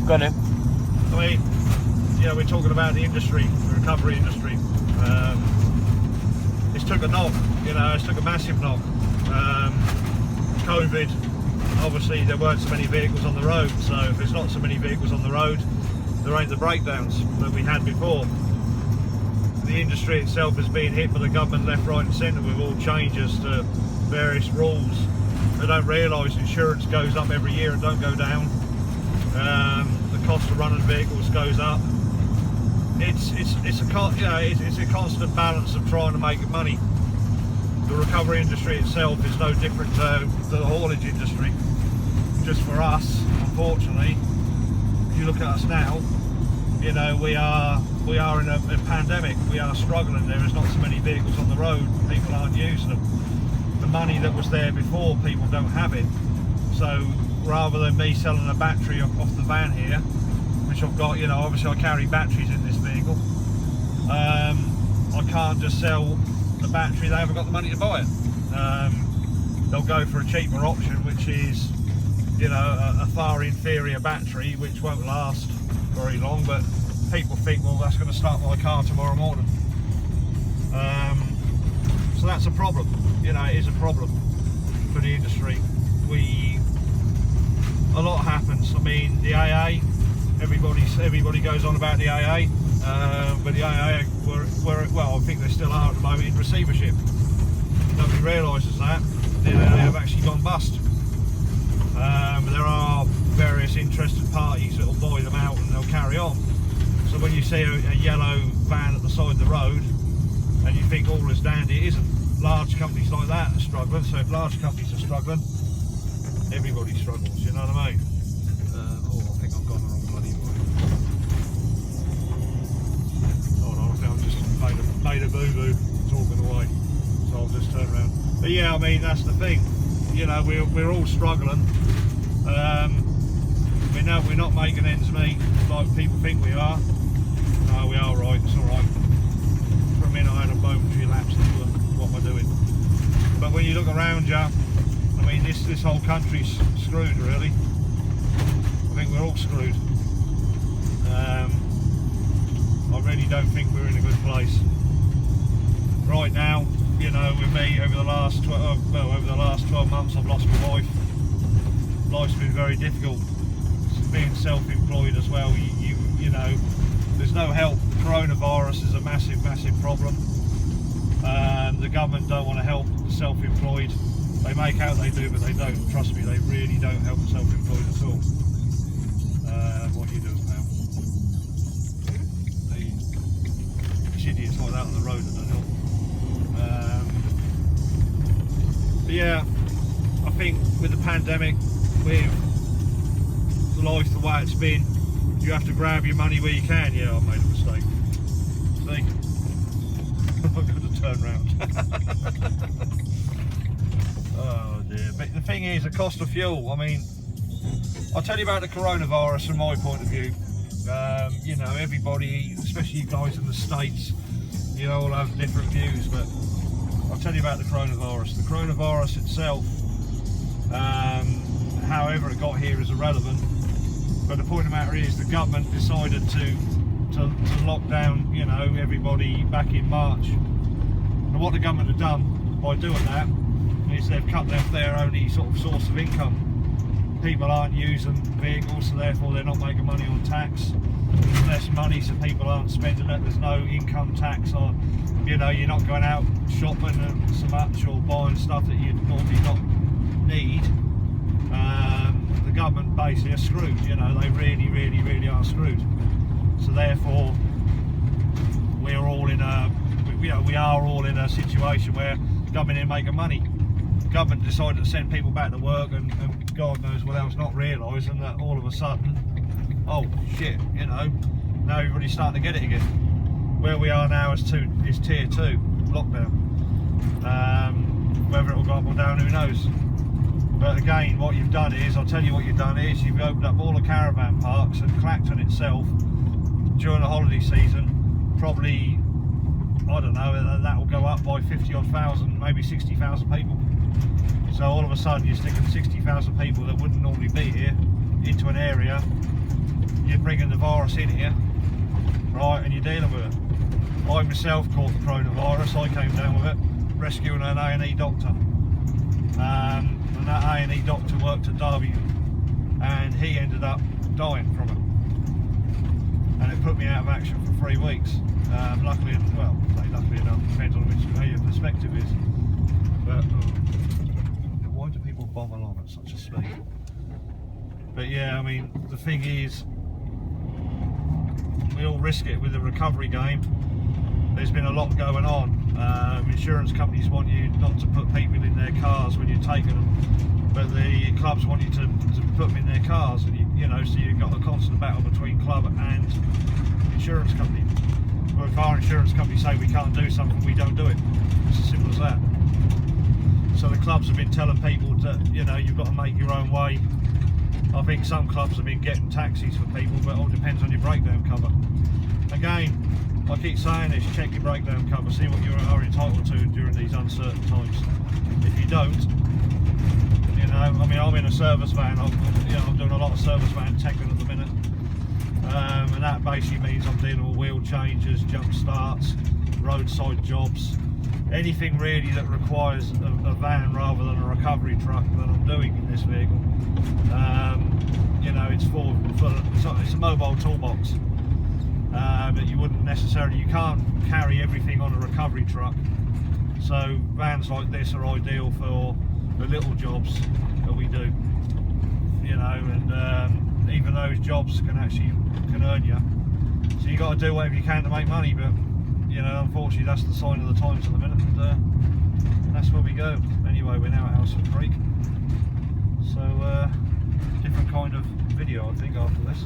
Got it. I mean, you know, we're talking about the industry, the recovery industry. It's took a knock, you know, it's took a massive knock. COVID, obviously there weren't so many vehicles on the road, so if there's not so many vehicles on the road, there ain't the breakdowns that we had before. The industry itself is being hit by the government left, right and centre with all changes to various rules. They don't realise insurance goes up every year and don't go down. The cost of running vehicles goes up. It's a constant balance of trying to make money. The recovery industry itself is no different to the haulage industry. Just for us, unfortunately, if you look at us now, you know, we are in a pandemic. We are struggling. There is not so many vehicles on the road. People aren't using them. The money that was there before, people don't have it. So rather than me selling a battery off the van here, which I've got, you know, obviously I carry batteries in this vehicle, I can't just sell the battery. They haven't got the money to buy it. They'll go for a cheaper option, which is, you know, a far inferior battery, which won't last very long, but people think, well, that's going to start my car tomorrow morning. So that's a problem. You know, it is a problem for the industry. A lot happens. I mean, the AA, everybody goes on about the AA, but the AA well, I think they still are at the moment in receivership. Nobody realises that. They have actually gone bust. There are various interested parties that will buy them out and they'll carry on. So when you see a yellow van at the side of the road and you think all is dandy, it isn't. Large companies like that are struggling, so if large companies are struggling, everybody struggles, you know what I mean? I think I've gone the wrong bloody way. Hold on, I think I've just made a boo-boo talking away, so I'll just turn around. But yeah, I mean, that's the thing, you know, we're all struggling. We know we're not making ends meet like people think we are. No, we are right, it's alright. For a minute I had a momentary lapse into what am I doing? But when you look around you, I mean, this whole country's screwed, really. I think we're all screwed. I really don't think we're in a good place right now. You know, with me, over the last 12 months, I've lost my wife. Life's been very difficult. Being self-employed as well, you know, there's no help. Coronavirus is a massive problem. The government don't want to help the self-employed. They make out they do, but they don't. Trust me, they really don't help the self-employed at all. What are you doing now? There's idiots like that on the road that don't help. But yeah, I think with the pandemic, with life the way it's been, you have to grab your money where you can. Yeah, I made a mistake. See? I've got to turn round. Oh dear. But the thing is, the cost of fuel, I mean, I'll tell you about the coronavirus from my point of view. You know, everybody, especially you guys in the States, you all have different views, but I'll tell you about the coronavirus. The coronavirus itself, however it got here is irrelevant, but the point of the matter is the government decided to lock down, you know, everybody back in March. And what the government have done by doing that is they've cut off their only sort of source of income. People aren't using vehicles, so therefore they're not making money on tax. There's less money, so people aren't spending it. There's no income tax on, you know, you're not going out shopping so much or buying stuff that you'd normally not need. The government basically are screwed, you know, they really are screwed. So therefore we're all in a, you know, we are all in a situation where the government ain't making money. The government decided to send people back to work and God knows what else, not realising that all of a sudden, oh shit, you know, now everybody's starting to get it again. Where we are now is tier 2 lockdown. Whether it'll go up or down, who knows. But again, what you've done is, I'll tell you what you've done is, you've opened up all the caravan parks, and Clacton itself, during the holiday season, probably, I don't know, that will go up by 50 odd thousand, maybe 60,000 people. So all of a sudden you're sticking 60,000 people that wouldn't normally be here into an area coronavirus in here, right, and you're dealing with it. I myself caught the coronavirus. I came down with it, rescuing an A&E doctor. And that A&E doctor worked at Derby, and he ended up dying from it. And it put me out of action for 3 weeks. Luckily, well, luckily enough, depends on which how your perspective is. But why do people bomb along at such a speed? But yeah, I mean, the thing is, we all risk it with the recovery game. There's been a lot going on. Insurance companies want you not to put people in their cars when you're taking them, but the clubs want you to put them in their cars, and you know, so you've got a constant battle between club and insurance company. Well, if our insurance company say we can't do something, we don't do it. It's as simple as that. So the clubs have been telling people that, you know, you've got to make your own way. I think some clubs have been getting taxis for people, but it all depends on your breakdown cover. Again, I keep saying this, check your breakdown cover, see what you are entitled to during these uncertain times. If you don't, you know, I mean, I'm in a service van, I'm doing a lot of service van teching at the minute, and that basically means I'm dealing with wheel changes, jump starts, roadside jobs, anything really that requires a van rather than a recovery truck that I'm doing in this vehicle. You know, it's a mobile toolbox. That you wouldn't necessarily, you can't carry everything on a recovery truck. So vans like this are ideal for the little jobs that we do. You know, and even those jobs can earn you. So you got to do whatever you can to make money. But you know, unfortunately, that's the sign of the times at the minute, and that's where we go. Anyway, we're now at Alsop Creek. So different kind of video, I think, after this.